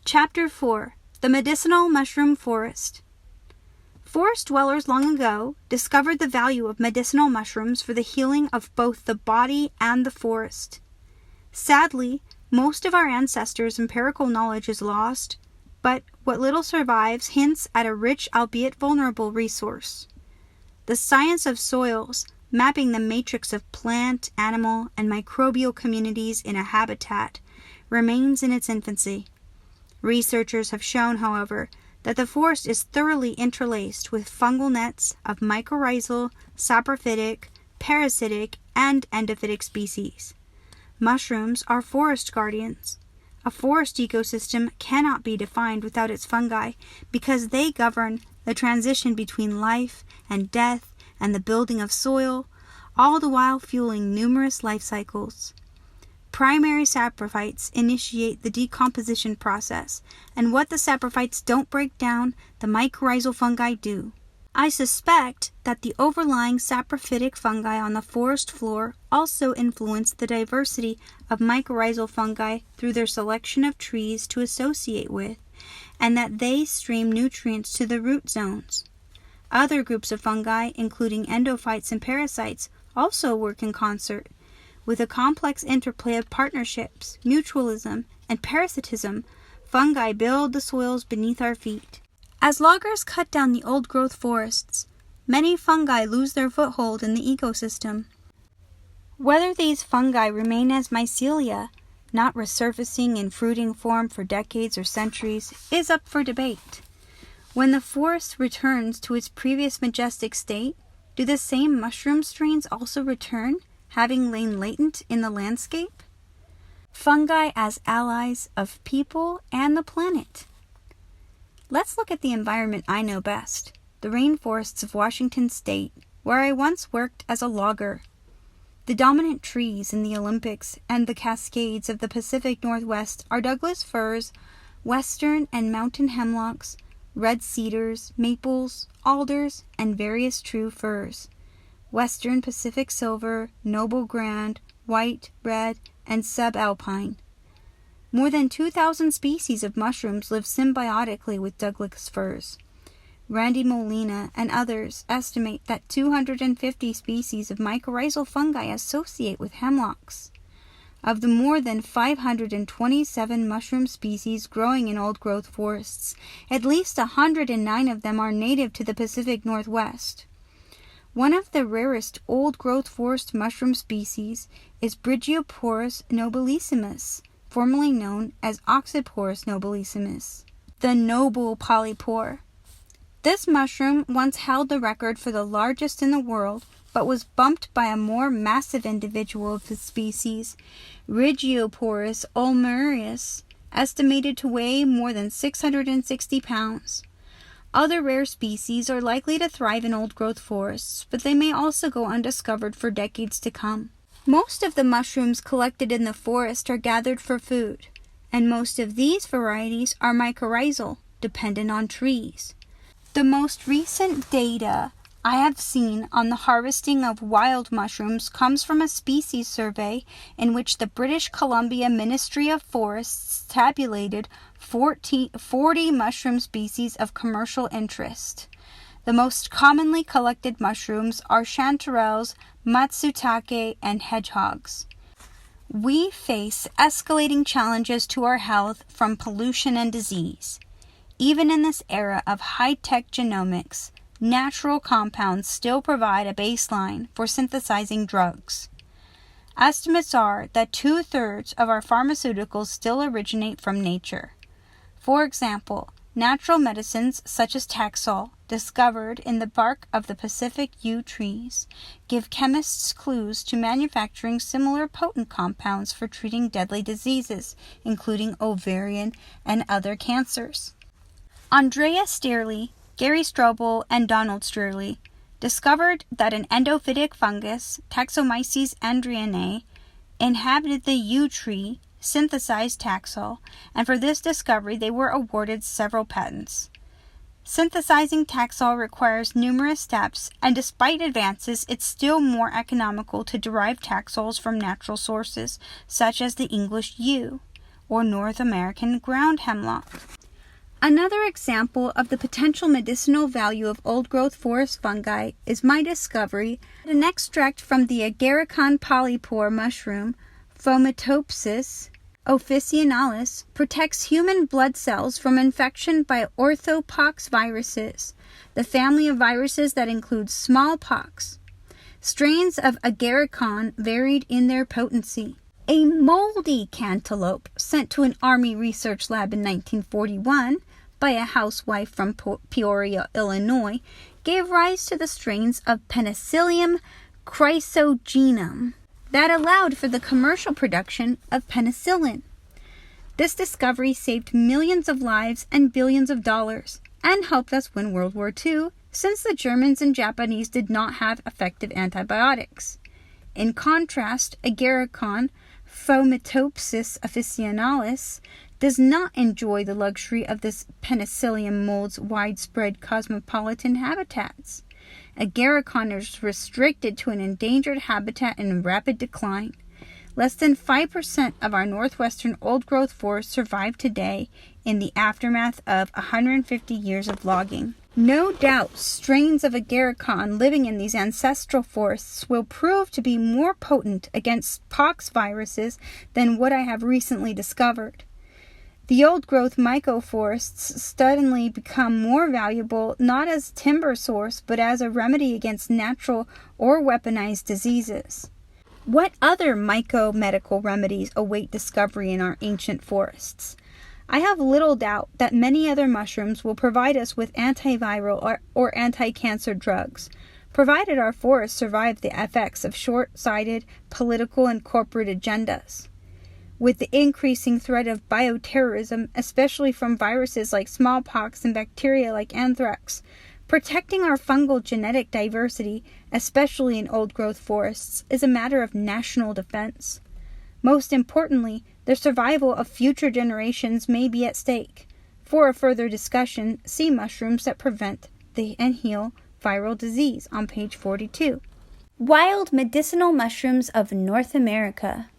Chapter 4. The Medicinal Mushroom Forest. Forest dwellers long ago discovered the value of medicinal mushrooms for the healing of both the body and the forest. Sadly, most of our ancestors' empirical knowledge is lost, but what little survives hints at a rich albeit vulnerable resource. The science of soils, mapping the matrix of plant, animal, and microbial communities in a habitat, remains in its infancy. Researchers have shown, however, that the forest is thoroughly interlaced with fungal nets of mycorrhizal, saprophytic, parasitic, and endophytic species. Mushrooms are forest guardians. A forest ecosystem cannot be defined without its fungi because they govern the transition between life and death and the building of soil, all the while fueling numerous life cycles. Primary saprophytes initiate the decomposition process, and what the saprophytes don't break down, the mycorrhizal fungi do. I suspect that the overlying saprophytic fungi on the forest floor also influence the diversity of mycorrhizal fungi through their selection of trees to associate with, and that they stream nutrients to the root zones. Other groups of fungi, including endophytes and parasites, also work in concert. With a complex interplay of partnerships, mutualism, and parasitism, fungi build the soils beneath our feet. As loggers cut down the old-growth forests, many fungi lose their foothold in the ecosystem. Whether these fungi remain as mycelia, not resurfacing in fruiting form for decades or centuries, is up for debate. When the forest returns to its previous majestic state, do the same mushroom strains also return, having lain latent in the landscape? Fungi as allies of people and the planet. Let's look at the environment I know best, the rainforests of Washington State, where I once worked as a logger. The dominant trees in the Olympics and the Cascades of the Pacific Northwest are Douglas firs, western and mountain hemlocks, red cedars, maples, alders, and various true firs. Western Pacific silver, noble grand, white, red, and subalpine. More than 2,000 species of mushrooms live symbiotically with Douglas firs. Randy Molina and others estimate that 250 species of mycorrhizal fungi associate with hemlocks. Of the more than 527 mushroom species growing in old-growth forests, at least 109 of them are native to the Pacific Northwest. One of the rarest old-growth forest mushroom species is Brygioporus nobilissimus, formerly known as Oxyporus nobilissimus, the noble polypore. This mushroom once held the record for the largest in the world, but was bumped by a more massive individual of the species, Brygioporus ulmarius, estimated to weigh more than 660 pounds. Other rare species are likely to thrive in old-growth forests, but they may also go undiscovered for decades to come. Most of the mushrooms collected in the forest are gathered for food, and most of these varieties are mycorrhizal, dependent on trees. The most recent data I have seen on the harvesting of wild mushrooms comes from a species survey in which the British Columbia Ministry of Forests tabulated 40 mushroom species of commercial interest. The most commonly collected mushrooms are chanterelles, matsutake, and hedgehogs. We face escalating challenges to our health from pollution and disease. Even in this era of high-tech genomics, natural compounds still provide a baseline for synthesizing drugs. Estimates are that 2/3 of our pharmaceuticals still originate from nature. For example, natural medicines such as Taxol, discovered in the bark of the Pacific yew trees, give chemists clues to manufacturing similar potent compounds for treating deadly diseases, including ovarian and other cancers. Andrea Stearley, Gary Strobel, and Donald Stearley discovered that an endophytic fungus, Taxomyces andreanae, inhabited the yew tree, synthesized Taxol, and for this discovery they were awarded several patents. Synthesizing Taxol requires numerous steps, and despite advances, it's still more economical to derive Taxols from natural sources, such as the English yew. or North American ground hemlock. Another example of the potential medicinal value of old-growth forest fungi is my discovery that an extract from the Agaricon polypore mushroom, Fomitopsis officinalis, protects human blood cells from infection by orthopox viruses, the family of viruses that includes smallpox. Strains of Agaricon varied in their potency. A moldy cantaloupe sent to an Army research lab in 1941 by a housewife from Peoria, Illinois, gave rise to the strains of Penicillium chrysogenum that allowed for the commercial production of penicillin. This discovery saved millions of lives and billions of dollars, and helped us win World War II, since the Germans and Japanese did not have effective antibiotics. In contrast, Agaricon, Fomitopsis officinalis, does not enjoy the luxury of this penicillium mold's widespread cosmopolitan habitats. Agaricon is restricted to an endangered habitat in rapid decline. Less than 5% of our northwestern old-growth forests survive today in the aftermath of 150 years of logging. No doubt, strains of Agaricon living in these ancestral forests will prove to be more potent against pox viruses than what I have recently discovered. The old-growth mycoforests suddenly become more valuable not as timber source but as a remedy against natural or weaponized diseases. What other myco-medical remedies await discovery in our ancient forests? I have little doubt that many other mushrooms will provide us with antiviral or anti-cancer drugs, provided our forests survive the effects of short-sighted political and corporate agendas. With the increasing threat of bioterrorism, especially from viruses like smallpox and bacteria like anthrax, protecting our fungal genetic diversity, especially in old-growth forests, is a matter of national defense. Most importantly, the survival of future generations may be at stake. For a further discussion, see mushrooms that prevent and heal viral disease on page 42. Wild medicinal mushrooms of North America.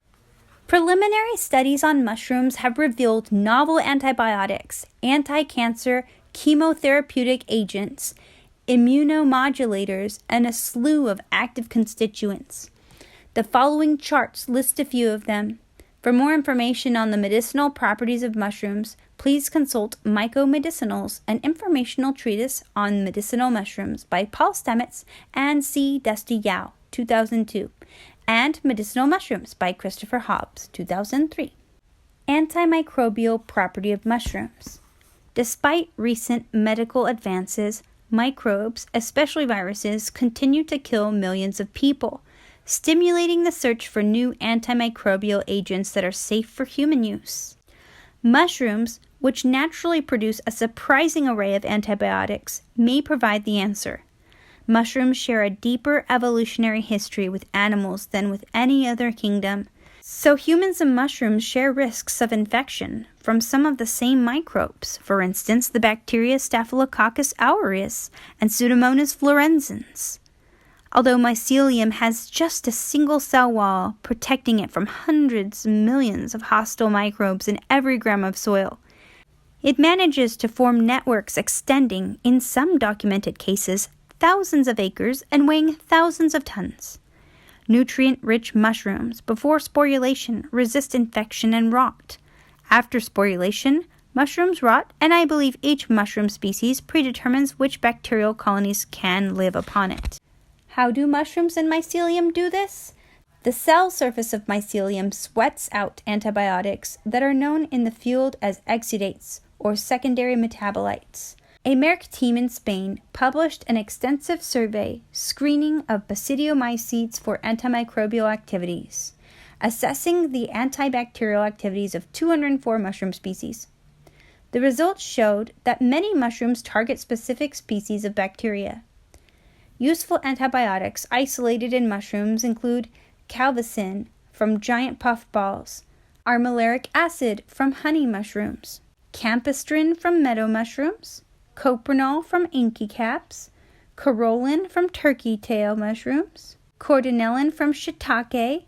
Preliminary studies on mushrooms have revealed novel antibiotics, anti-cancer, chemotherapeutic agents, immunomodulators, and a slew of active constituents. The following charts list a few of them. For more information on the medicinal properties of mushrooms, please consult Mycomedicinals, an informational treatise on medicinal mushrooms by Paul Stamets and C. Dusty Yao, 2002, and Medicinal Mushrooms by Christopher Hobbs, 2003. Antimicrobial property of mushrooms. Despite recent medical advances, microbes, especially viruses, continue to kill millions of people, stimulating the search for new antimicrobial agents that are safe for human use. Mushrooms, which naturally produce a surprising array of antibiotics, may provide the answer. Mushrooms share a deeper evolutionary history with animals than with any other kingdom, so humans and mushrooms share risks of infection from some of the same microbes, for instance the bacteria Staphylococcus aureus and Pseudomonas fluorescens. Although mycelium has just a single cell wall protecting it from hundreds of millions of hostile microbes in every gram of soil, it manages to form networks extending, in some documented cases, thousands of acres and weighing thousands of tons. Nutrient-rich mushrooms before sporulation resist infection and rot. After sporulation, mushrooms rot, and I believe each mushroom species predetermines which bacterial colonies can live upon it. How do mushrooms and mycelium do this? The cell surface of mycelium sweats out antibiotics that are known in the field as exudates, or secondary metabolites. A Merck team in Spain published an extensive survey screening of basidiomycetes for antimicrobial activities, assessing the antibacterial activities of 204 mushroom species. The results showed that many mushrooms target specific species of bacteria. Useful antibiotics isolated in mushrooms include calvicin from giant puffballs, armilleric acid from honey mushrooms, campestrin from meadow mushrooms, coprinol from inky caps, corolin from turkey tail mushrooms, cordinellin from shiitake,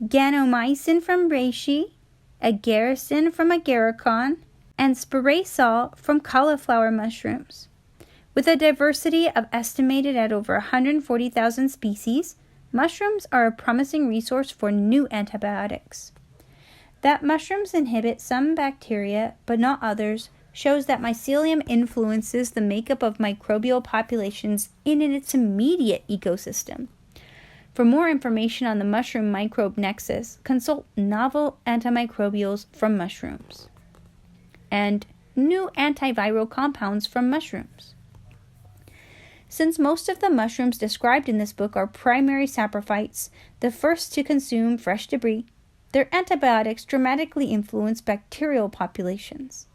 ganomycin from reishi, agaricin from agaricon, and spirasol from cauliflower mushrooms. With a diversity of estimated at over 140,000 species, mushrooms are a promising resource for new antibiotics. That mushrooms inhibit some bacteria, but not others, shows that mycelium influences the makeup of microbial populations in its immediate ecosystem. For more information on the mushroom microbe nexus, consult Novel Antimicrobials from Mushrooms and New Antiviral Compounds from Mushrooms. Since most of the mushrooms described in this book are primary saprophytes, the first to consume fresh debris, their antibiotics dramatically influence bacterial populations.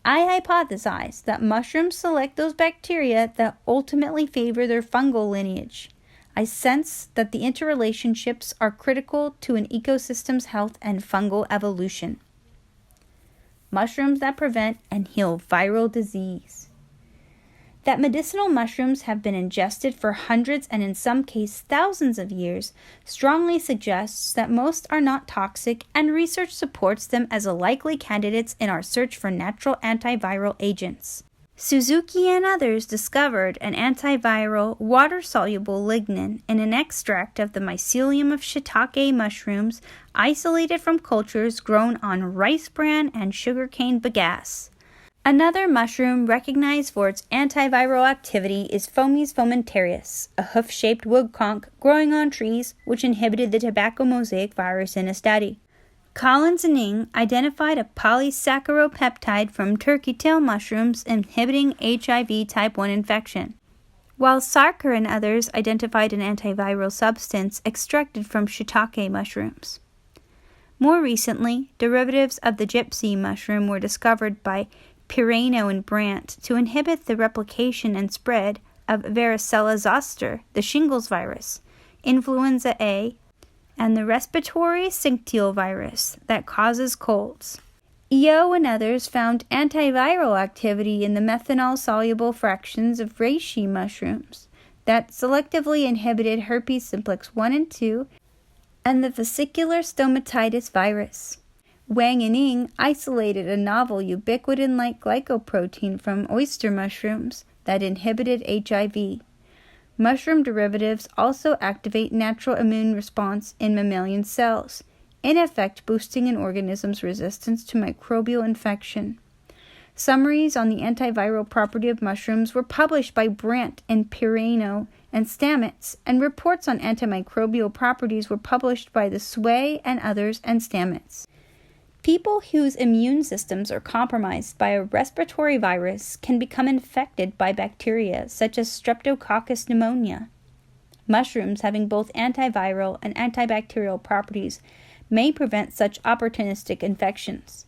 I hypothesize that mushrooms select those bacteria that ultimately favor their fungal lineage. I sense that the interrelationships are critical to an ecosystem's health and fungal evolution. Mushrooms that prevent and heal viral disease. That medicinal mushrooms have been ingested for hundreds and in some cases thousands of years strongly suggests that most are not toxic, and research supports them as likely candidates in our search for natural antiviral agents. Suzuki and others discovered an antiviral, water-soluble lignin in an extract of the mycelium of shiitake mushrooms isolated from cultures grown on rice bran and sugarcane bagasse. Another mushroom recognized for its antiviral activity is Fomes fomentarius, a hoof-shaped wood conch growing on trees which inhibited the tobacco mosaic virus in a study. Collins and Ng identified a polysaccharopeptide from turkey tail mushrooms inhibiting HIV type 1 infection, while Sarkar and others identified an antiviral substance extracted from shiitake mushrooms. More recently, derivatives of the gypsy mushroom were discovered by Pirano and Brandt to inhibit the replication and spread of varicella zoster, the shingles virus, influenza A, and the respiratory syncytial virus that causes colds. Io and others found antiviral activity in the methanol-soluble fractions of reishi mushrooms that selectively inhibited herpes simplex 1 and 2 and the vesicular stomatitis virus. Wang and Ng isolated a novel ubiquitin-like glycoprotein from oyster mushrooms that inhibited HIV. Mushroom derivatives also activate natural immune response in mammalian cells, in effect boosting an organism's resistance to microbial infection. Summaries on the antiviral property of mushrooms were published by Brandt and Pirano and Stamets, and reports on antimicrobial properties were published by the Sway and others and Stamets. People whose immune systems are compromised by a respiratory virus can become infected by bacteria such as Streptococcus pneumonia. Mushrooms having both antiviral and antibacterial properties may prevent such opportunistic infections.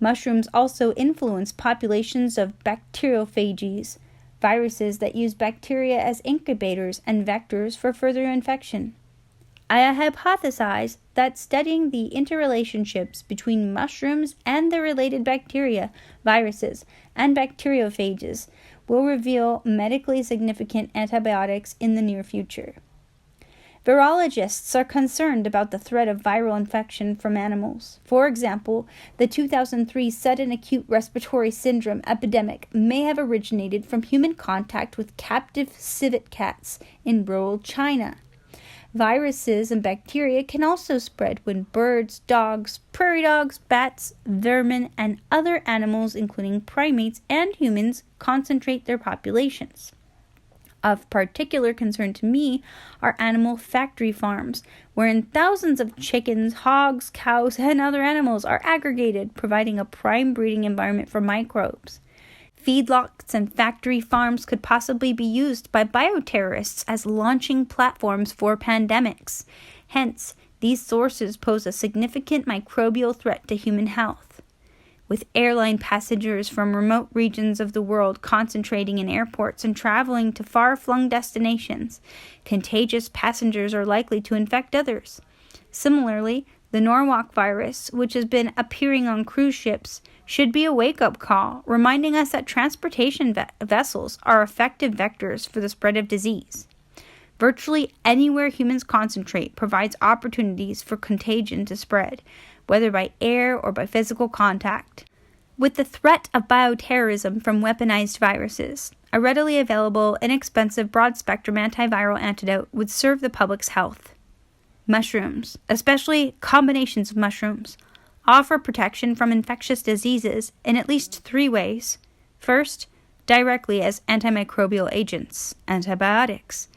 Mushrooms also influence populations of bacteriophages, viruses that use bacteria as incubators and vectors for further infection. I hypothesize that studying the interrelationships between mushrooms and the related bacteria, viruses, and bacteriophages will reveal medically significant antibiotics in the near future. Virologists are concerned about the threat of viral infection from animals. For example, the 2003 sudden acute respiratory syndrome epidemic may have originated from human contact with captive civet cats in rural China. Viruses and bacteria can also spread when birds, dogs, prairie dogs, bats, vermin, and other animals, including primates and humans, concentrate their populations. Of particular concern to me are animal factory farms, wherein thousands of chickens, hogs, cows, and other animals are aggregated, providing a prime breeding environment for microbes. Feedlots and factory farms could possibly be used by bioterrorists as launching platforms for pandemics. Hence, these sources pose a significant microbial threat to human health. With airline passengers from remote regions of the world concentrating in airports and traveling to far-flung destinations, contagious passengers are likely to infect others. Similarly, the Norwalk virus, which has been appearing on cruise ships, should be a wake-up call, reminding us that transportation vessels are effective vectors for the spread of disease. Virtually anywhere humans concentrate provides opportunities for contagion to spread, whether by air or by physical contact. With the threat of bioterrorism from weaponized viruses, a readily available, inexpensive, broad-spectrum antiviral antidote would serve the public's health. Mushrooms, especially combinations of mushrooms, offer protection from infectious diseases in at least 3 ways. First, directly as antimicrobial agents, antibiotics.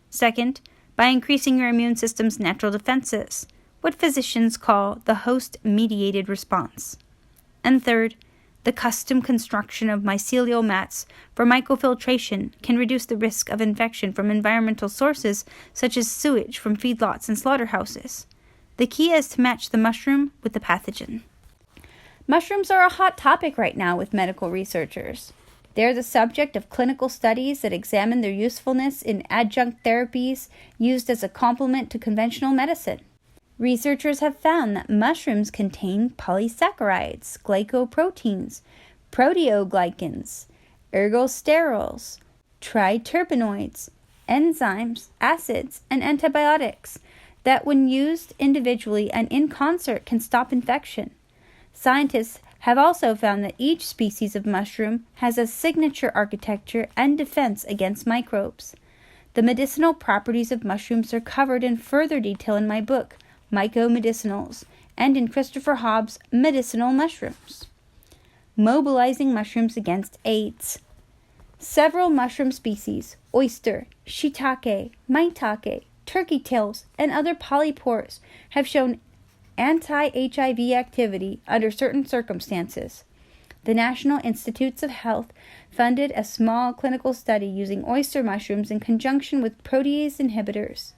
Second, by increasing your immune system's natural defenses, what physicians call the host-mediated response. And third, the custom construction of mycelial mats for mycofiltration can reduce the risk of infection from environmental sources such as sewage from feedlots and slaughterhouses. The key is to match the mushroom with the pathogen. Mushrooms are a hot topic right now with medical researchers. They're the subject of clinical studies that examine their usefulness in adjunct therapies used as a complement to conventional medicine. Researchers have found that mushrooms contain polysaccharides, glycoproteins, proteoglycans, ergosterols, triterpenoids, enzymes, acids, and antibiotics that when used individually and in concert can stop infection. Scientists have also found that each species of mushroom has a signature architecture and defense against microbes. The medicinal properties of mushrooms are covered in further detail in my book, Mycomedicinals, and in Christopher Hobbs' Medicinal Mushrooms. Mobilizing mushrooms against AIDS. Several mushroom species, oyster, shiitake, maitake, turkey tails, and other polypores have shown anti-HIV activity under certain circumstances. The National Institutes of Health funded a small clinical study using oyster mushrooms in conjunction with protease inhibitors.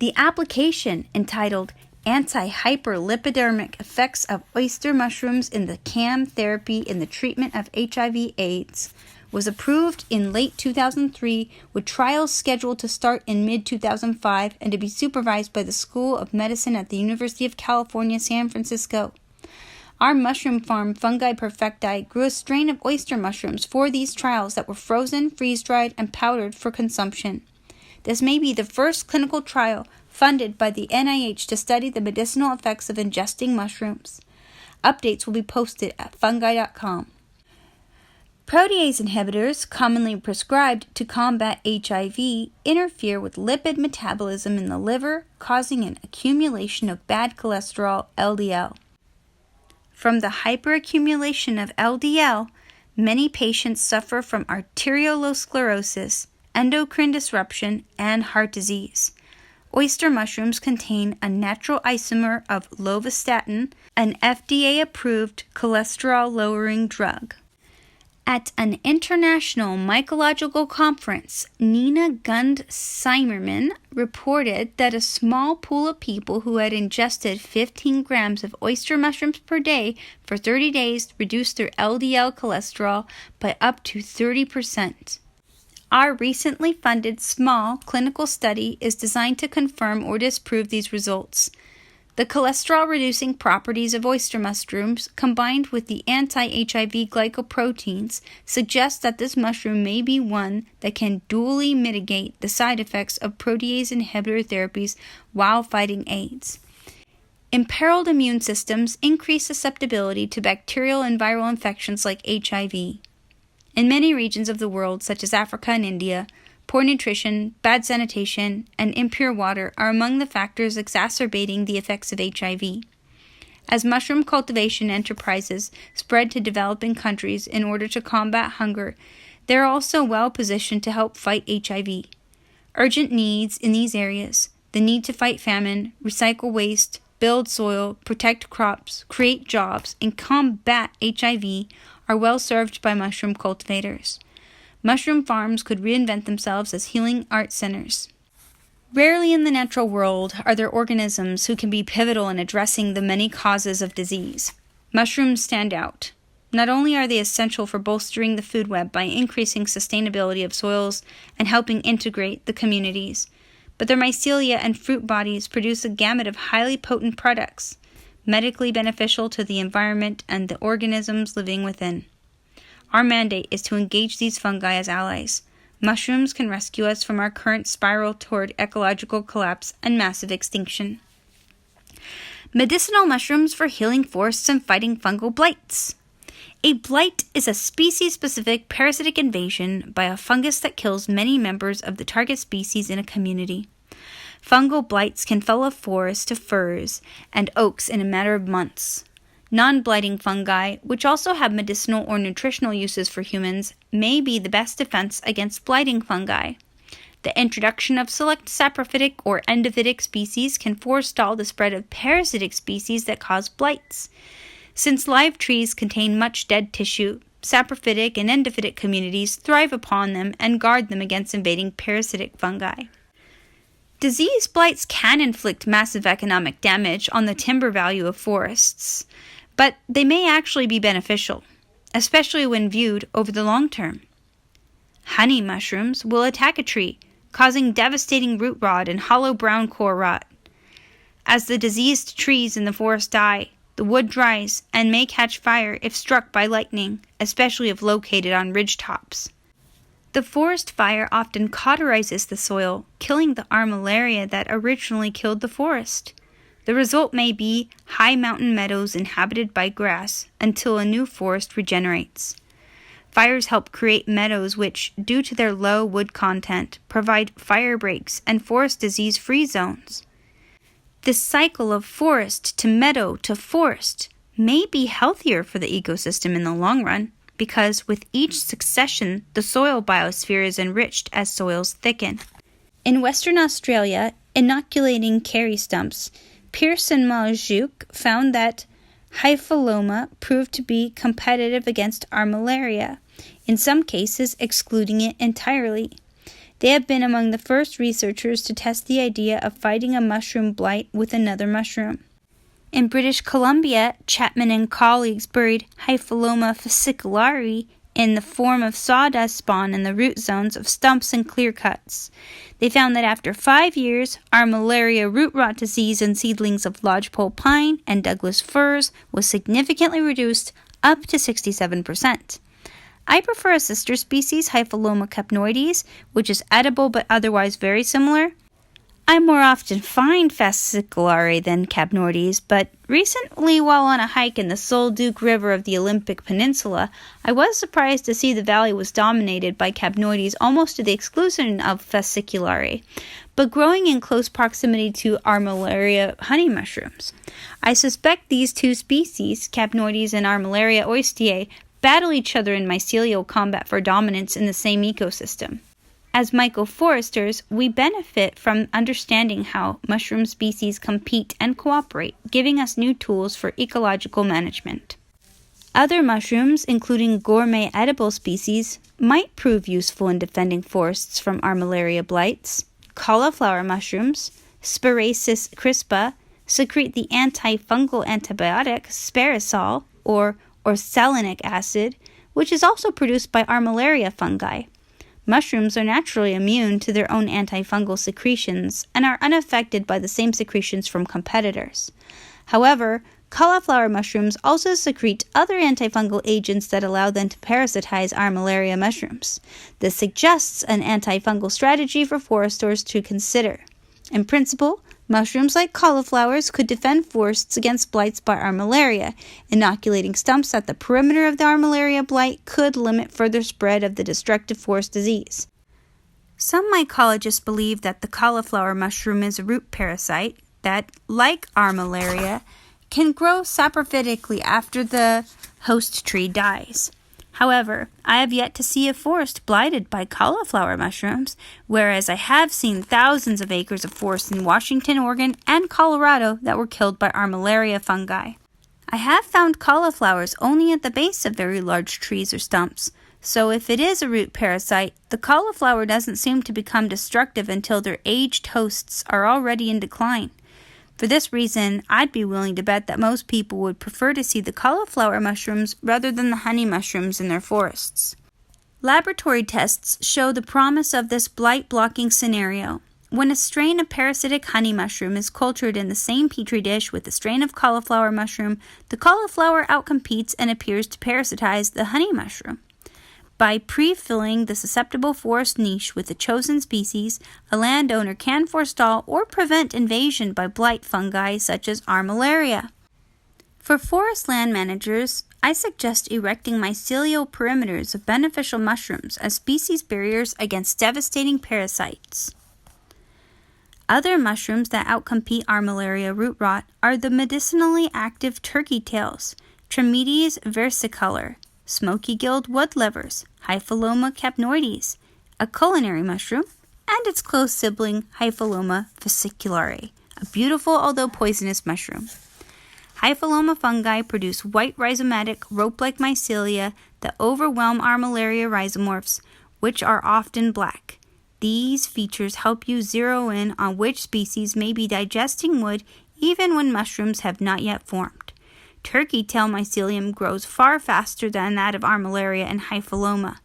The application, entitled Anti-Hyperlipidermic Effects of Oyster Mushrooms in the CAM Therapy in the Treatment of HIV/AIDS, was approved in late 2003 with trials scheduled to start in mid-2005 and to be supervised by the School of Medicine at the University of California, San Francisco. Our mushroom farm, Fungi Perfecti, grew a strain of oyster mushrooms for these trials that were frozen, freeze-dried, and powdered for consumption. This may be the first clinical trial funded by the NIH to study the medicinal effects of ingesting mushrooms. Updates will be posted at fungi.com. Protease inhibitors, commonly prescribed to combat HIV, interfere with lipid metabolism in the liver, causing an accumulation of bad cholesterol, LDL. From the hyperaccumulation of LDL, many patients suffer from arteriolosclerosis, endocrine disruption, and heart disease. Oyster mushrooms contain a natural isomer of lovastatin, an FDA-approved cholesterol-lowering drug. At an international mycological conference, Nina Gund-Simerman reported that a small pool of people who had ingested 15 grams of oyster mushrooms per day for 30 days reduced their LDL cholesterol by up to 30%. Our recently funded small clinical study is designed to confirm or disprove these results. The cholesterol-reducing properties of oyster mushrooms, combined with the anti-HIV glycoproteins, suggest that this mushroom may be one that can dually mitigate the side effects of protease inhibitor therapies while fighting AIDS. Imperiled immune systems increase susceptibility to bacterial and viral infections like HIV. In many regions of the world, such as Africa and India, poor nutrition, bad sanitation, and impure water are among the factors exacerbating the effects of HIV. As mushroom cultivation enterprises spread to developing countries in order to combat hunger, they are also well positioned to help fight HIV. Urgent needs in these areas, the need to fight famine, recycle waste, build soil, protect crops, create jobs, and combat HIV, are well served by mushroom cultivators. Mushroom farms could reinvent themselves as healing art centers. Rarely in the natural world are there organisms who can be pivotal in addressing the many causes of disease. Mushrooms stand out. Not only are they essential for bolstering the food web by increasing sustainability of soils and helping integrate the communities, but their mycelia and fruit bodies produce a gamut of highly potent products, medically beneficial to the environment and the organisms living within. Our mandate is to engage these fungi as allies. Mushrooms can rescue us from our current spiral toward ecological collapse and massive extinction. Medicinal mushrooms for healing forests and fighting fungal blights. A blight is a species-specific parasitic invasion by a fungus that kills many members of the target species in a community. Fungal blights can fell a forest to firs and oaks in a matter of months. Non-blighting fungi, which also have medicinal or nutritional uses for humans, may be the best defense against blighting fungi. The introduction of select saprophytic or endophytic species can forestall the spread of parasitic species that cause blights. Since live trees contain much dead tissue, saprophytic and endophytic communities thrive upon them and guard them against invading parasitic fungi. Disease blights can inflict massive economic damage on the timber value of forests, but they may actually be beneficial, especially when viewed over the long term. Honey mushrooms will attack a tree, causing devastating root rot and hollow brown core rot. As the diseased trees in the forest die, the wood dries and may catch fire if struck by lightning, especially if located on ridge tops. The forest fire often cauterizes the soil, killing the armillaria that originally killed the forest. The result may be high mountain meadows inhabited by grass until a new forest regenerates. Fires help create meadows which, due to their low wood content, provide fire breaks and forest disease-free zones. This cycle of forest to meadow to forest may be healthier for the ecosystem in the long run because with each succession, the soil biosphere is enriched as soils thicken. In Western Australia, inoculating carry stumps, Pearce and Maljuk found that Hypholoma proved to be competitive against armillaria, in some cases excluding it entirely. They have been among the first researchers to test the idea of fighting a mushroom blight with another mushroom. In British Columbia, Chapman and colleagues buried Hypholoma fasciculare in the form of sawdust spawn in the root zones of stumps and clear cuts. They found that after 5 years, armillaria root rot disease in seedlings of lodgepole pine and Douglas firs was significantly reduced up to 67%. I prefer a sister species, Hypholoma capnoides, which is edible but otherwise very similar. I more often find fasciculare than capnoides, but recently while on a hike in the Solduke River of the Olympic Peninsula, I was surprised to see the valley was dominated by capnoides almost to the exclusion of fasciculare, but growing in close proximity to armillaria honey mushrooms. I suspect these two species, capnoides and Armillaria oystia, battle each other in mycelial combat for dominance in the same ecosystem. As mycoforesters, we benefit from understanding how mushroom species compete and cooperate, giving us new tools for ecological management. Other mushrooms, including gourmet edible species, might prove useful in defending forests from armillaria blights. Cauliflower mushrooms, Spiraceus crispa, secrete the antifungal antibiotic spirisol, or orselinic acid, which is also produced by armillaria fungi. Mushrooms are naturally immune to their own antifungal secretions and are unaffected by the same secretions from competitors. However, cauliflower mushrooms also secrete other antifungal agents that allow them to parasitize armillaria mushrooms. This suggests an antifungal strategy for foresters to consider. In principle, mushrooms like cauliflowers could defend forests against blights by armillaria. Inoculating stumps at the perimeter of the armillaria blight could limit further spread of the destructive forest disease. Some mycologists believe that the cauliflower mushroom is a root parasite that, like armillaria, can grow saprophytically after the host tree dies. However, I have yet to see a forest blighted by cauliflower mushrooms, whereas I have seen thousands of acres of forest in Washington, Oregon, and Colorado that were killed by armillaria fungi. I have found cauliflowers only at the base of very large trees or stumps, so if it is a root parasite, the cauliflower doesn't seem to become destructive until their aged hosts are already in decline. For this reason, I'd be willing to bet that most people would prefer to see the cauliflower mushrooms rather than the honey mushrooms in their forests. Laboratory tests show the promise of this blight-blocking scenario. When a strain of parasitic honey mushroom is cultured in the same petri dish with a strain of cauliflower mushroom, the cauliflower outcompetes and appears to parasitize the honey mushroom. By pre-filling the susceptible forest niche with the chosen species, a landowner can forestall or prevent invasion by blight fungi such as armillaria. For forest land managers, I suggest erecting mycelial perimeters of beneficial mushrooms as species barriers against devastating parasites. Other mushrooms that outcompete armillaria root rot are the medicinally active turkey tails, Trametes versicolor, smoky-gilled woodlevers, Hyphiloma capnoides, a culinary mushroom, and its close sibling Hyphiloma fasciculare, a beautiful although poisonous mushroom. Hyphiloma fungi produce white rhizomatic rope-like mycelia that overwhelm armillaria rhizomorphs, which are often black. These features help you zero in on which species may be digesting wood even when mushrooms have not yet formed. Turkey tail mycelium grows far faster than that of armillaria and Hyphiloma.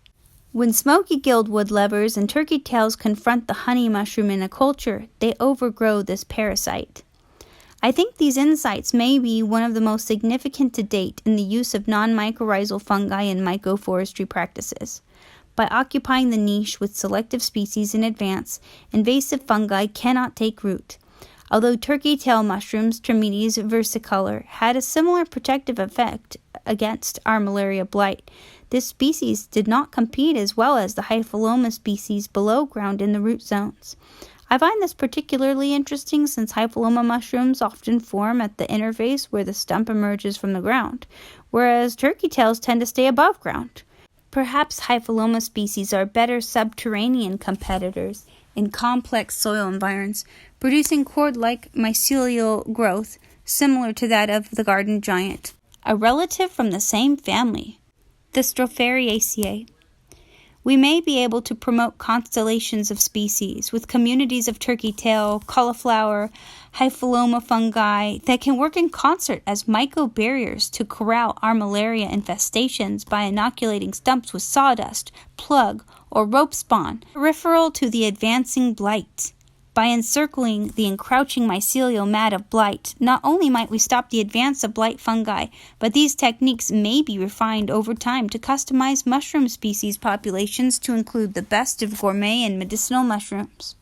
When smoky-gilled woodlevers and turkey tails confront the honey mushroom in a culture, they overgrow this parasite. I think these insights may be one of the most significant to date in the use of non-mycorrhizal fungi in mycoforestry practices. By occupying the niche with selective species in advance, invasive fungi cannot take root. Although turkey tail mushrooms, Trametes versicolor, had a similar protective effect against armillaria blight, this species did not compete as well as the Hyphiloma species below ground in the root zones. I find this particularly interesting since Hyphiloma mushrooms often form at the interface where the stump emerges from the ground, whereas turkey tails tend to stay above ground. Perhaps Hyphiloma species are better subterranean competitors in complex soil environs, producing cord-like mycelial growth similar to that of the garden giant, a relative from the same family, the Strophareaceae. We may be able to promote constellations of species with communities of turkey tail, cauliflower, Hyphiloma fungi that can work in concert as myco-barriers to corral armillaria infestations by inoculating stumps with sawdust, plug, or rope spawn, peripheral to the advancing blight. By encircling the encroaching mycelial mat of blight, not only might we stop the advance of blight fungi, but these techniques may be refined over time to customize mushroom species populations to include the best of gourmet and medicinal mushrooms.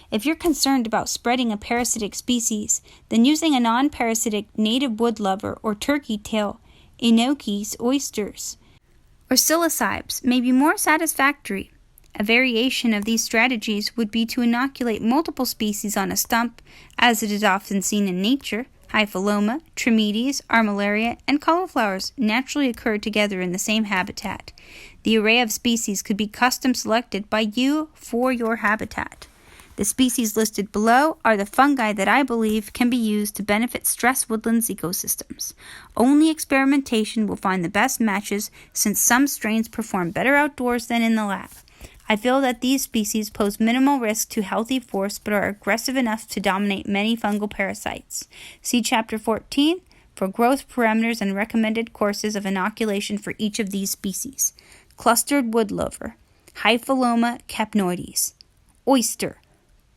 If you're concerned about spreading a parasitic species, then using a non-parasitic native woodlover or turkey tail, enochi's oysters, or psilocybes may be more satisfactory. A variation of these strategies would be to inoculate multiple species on a stump, as it is often seen in nature. Hyphiloma, Trametes, armillaria, and cauliflowers naturally occur together in the same habitat. The array of species could be custom selected by you for your habitat. The species listed below are the fungi that I believe can be used to benefit stressed woodlands ecosystems. Only experimentation will find the best matches, since some strains perform better outdoors than in the lab. I feel that these species pose minimal risk to healthy forests but are aggressive enough to dominate many fungal parasites. See Chapter 14 for growth parameters and recommended courses of inoculation for each of these species. Clustered woodlover, Hyphiloma capnoides, oyster,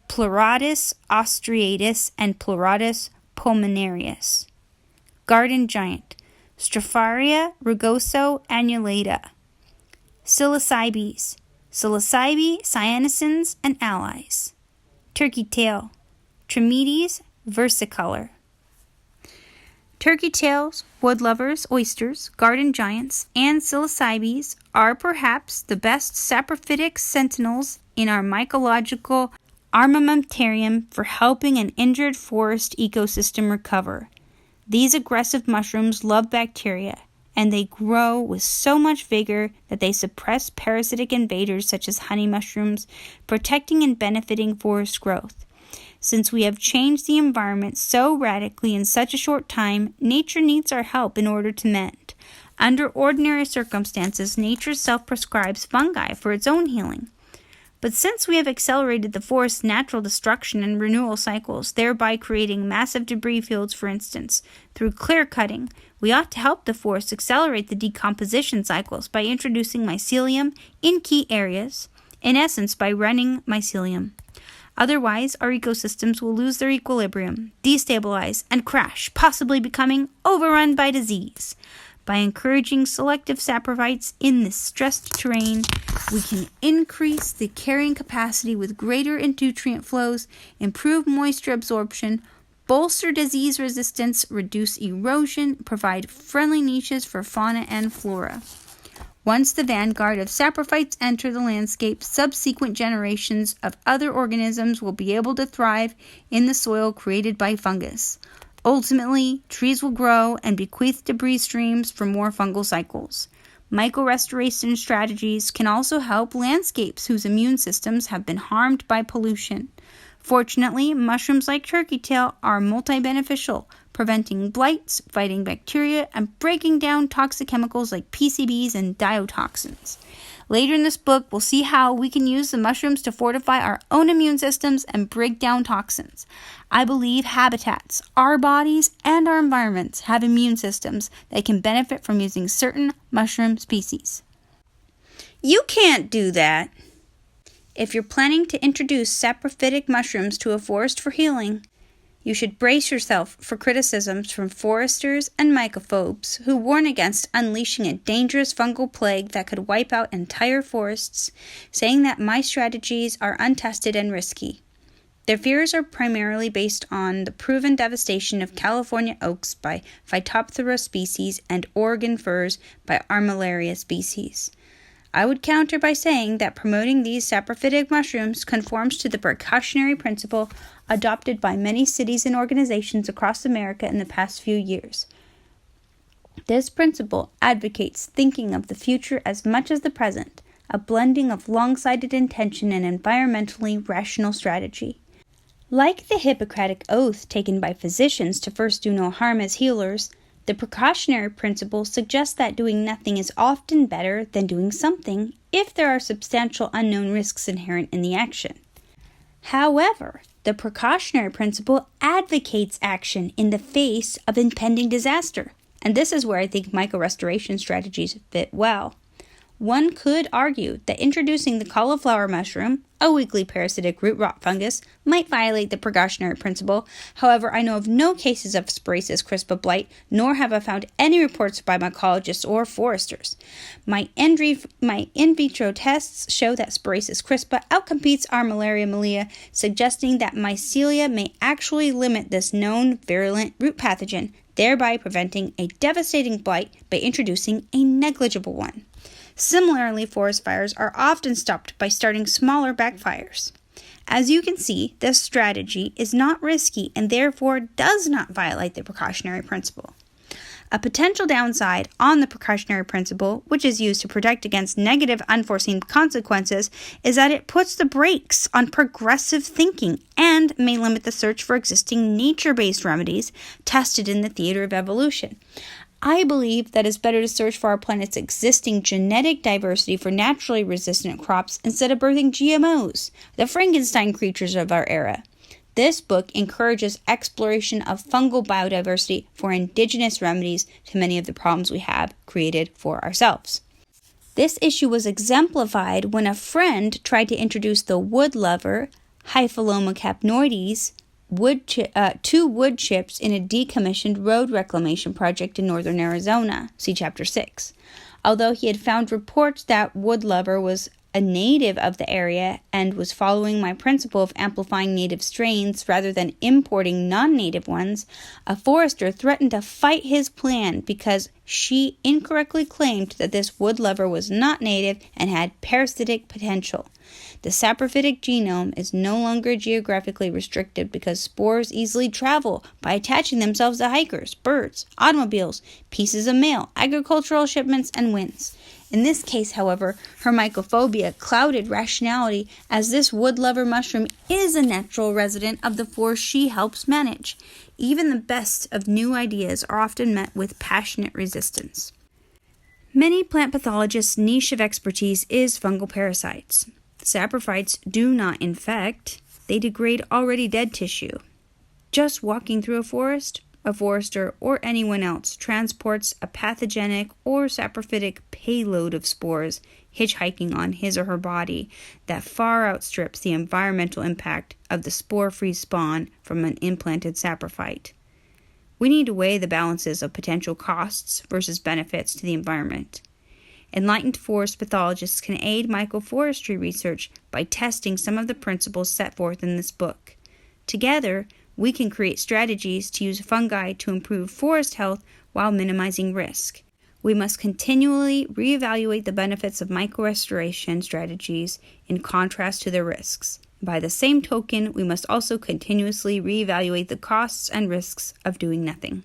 Pleurotus austriatus and Pleurotus pulmonarius. Garden giant, Stropharia rugoso annulata. Psilocybes, Psilocybe, cyanescens, and allies. Turkey tail, Trametes versicolor. Turkey tails, woodlovers, oysters, garden giants, and psilocybes are perhaps the best saprophytic sentinels in our mycological armamentarium for helping an injured forest ecosystem recover. These aggressive mushrooms love bacteria, and they grow with so much vigor that they suppress parasitic invaders such as honey mushrooms, protecting and benefiting forest growth. Since we have changed the environment so radically in such a short time, nature needs our help in order to mend. Under ordinary circumstances, nature self-prescribes fungi for its own healing. But since we have accelerated the forest's natural destruction and renewal cycles, thereby creating massive debris fields, for instance, through clear-cutting, we ought to help the forest accelerate the decomposition cycles by introducing mycelium in key areas, in essence by running mycelium. Otherwise, our ecosystems will lose their equilibrium, destabilize, and crash, possibly becoming overrun by disease. By encouraging selective saprophytes in this stressed terrain, we can increase the carrying capacity with greater nutrient flows, improve moisture absorption, bolster disease resistance, reduce erosion, provide friendly niches for fauna and flora. Once the vanguard of saprophytes enter the landscape, subsequent generations of other organisms will be able to thrive in the soil created by fungus. Ultimately, trees will grow and bequeath debris streams for more fungal cycles. Mycorestoration strategies can also help landscapes whose immune systems have been harmed by pollution. Fortunately, mushrooms like turkey tail are multi-beneficial, preventing blights, fighting bacteria, and breaking down toxic chemicals like PCBs and diotoxins. Later in this book, we'll see how we can use the mushrooms to fortify our own immune systems and break down toxins. I believe habitats, our bodies, and our environments have immune systems that can benefit from using certain mushroom species. You can't do that. If you're planning to introduce saprophytic mushrooms to a forest for healing, you should brace yourself for criticisms from foresters and mycophobes who warn against unleashing a dangerous fungal plague that could wipe out entire forests, saying that my strategies are untested and risky. Their fears are primarily based on the proven devastation of California oaks by Phytophthora species and Oregon firs by Armillaria species. I would counter by saying that promoting these saprophytic mushrooms conforms to the precautionary principle adopted by many cities and organizations across America in the past few years. This principle advocates thinking of the future as much as the present, a blending of long-sighted intention and environmentally rational strategy. Like the Hippocratic oath taken by physicians to first do no harm as healers, the precautionary principle suggests that doing nothing is often better than doing something if there are substantial unknown risks inherent in the action. However, the precautionary principle advocates action in the face of impending disaster, and this is where I think mycorestoration strategies fit well. One could argue that introducing the cauliflower mushroom, a weakly parasitic root rot fungus, might violate the precautionary principle. However, I know of no cases of Spiraeus crispa blight, nor have I found any reports by mycologists or foresters. My in vitro tests show that Spiraeus crispa outcompetes Armillaria millia, suggesting that Mycelia may actually limit this known virulent root pathogen, thereby preventing a devastating blight by introducing a negligible one. Similarly, forest fires are often stopped by starting smaller backfires. As you can see, this strategy is not risky and therefore does not violate the precautionary principle. A potential downside on the precautionary principle, which is used to protect against negative unforeseen consequences, is that it puts the brakes on progressive thinking and may limit the search for existing nature-based remedies tested in the theater of evolution. I believe that it's better to search for our planet's existing genetic diversity for naturally resistant crops instead of birthing GMOs, the Frankenstein creatures of our era. This book encourages exploration of fungal biodiversity for indigenous remedies to many of the problems we have created for ourselves. This issue was exemplified when a friend tried to introduce the wood lover, Hyphiloma capnoides, two wood chips in a decommissioned road reclamation project in northern Arizona. See Chapter 6. Although he had found reports that wood lover was a native of the area and was following my principle of amplifying native strains rather than importing non-native ones, a forester threatened to fight his plan because she incorrectly claimed that this wood lover was not native and had parasitic potential. The saprophytic genome is no longer geographically restricted because spores easily travel by attaching themselves to hikers, birds, automobiles, pieces of mail, agricultural shipments, and winds. In this case, however, her mycophobia clouded rationality as this wood lover mushroom is a natural resident of the forest she helps manage. Even the best of new ideas are often met with passionate resistance. Many plant pathologists' niche of expertise is fungal parasites. Saprophytes do not infect, they degrade already dead tissue. Just walking through a forest, a forester, or anyone else transports a pathogenic or saprophytic payload of spores hitchhiking on his or her body that far outstrips the environmental impact of the spore-free spawn from an implanted saprophyte. We need to weigh the balances of potential costs versus benefits to the environment. Enlightened forest pathologists can aid mycoforestry research by testing some of the principles set forth in this book. Together, we can create strategies to use fungi to improve forest health while minimizing risk. We must continually reevaluate the benefits of mycorestoration strategies in contrast to their risks. By the same token, we must also continuously reevaluate the costs and risks of doing nothing.